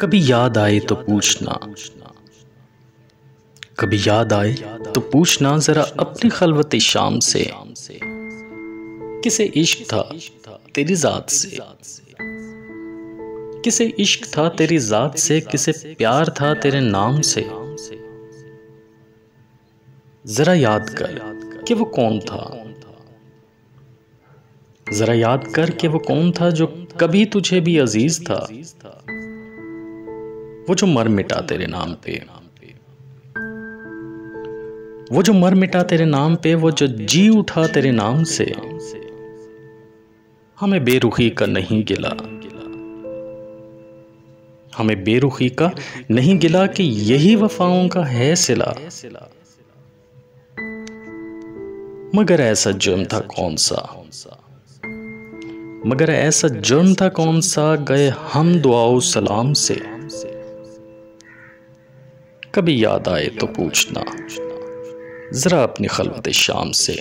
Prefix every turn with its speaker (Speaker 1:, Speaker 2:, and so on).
Speaker 1: कभी याद आए तो पूछना, कभी याद आए तो पूछना जरा अपनी खलवत शाम से, किसे इश्क था तेरी जात से, किसे इश्क था तेरी जात से, किसे प्यार था तेरे नाम से। जरा याद कर कि वो कौन था, जरा याद कर कि वो कौन था जो कभी तुझे भी अजीज था। वो जो मर मिटा तेरे नाम पे, वो जो मर मिटा तेरे नाम पे, वो जो जी उठा तेरे नाम से। हमें बेरुखी का नहीं गिला, हमें बेरुखी का नहीं गिला कि यही वफाओं का है सिला। मगर ऐसा जुर्म था कौन सा, मगर ऐसा जुर्म था कौन सा, गए हम दुआओ सलाम से। कभी याद आए तो पूछना जरा अपनी खलवत शाम से।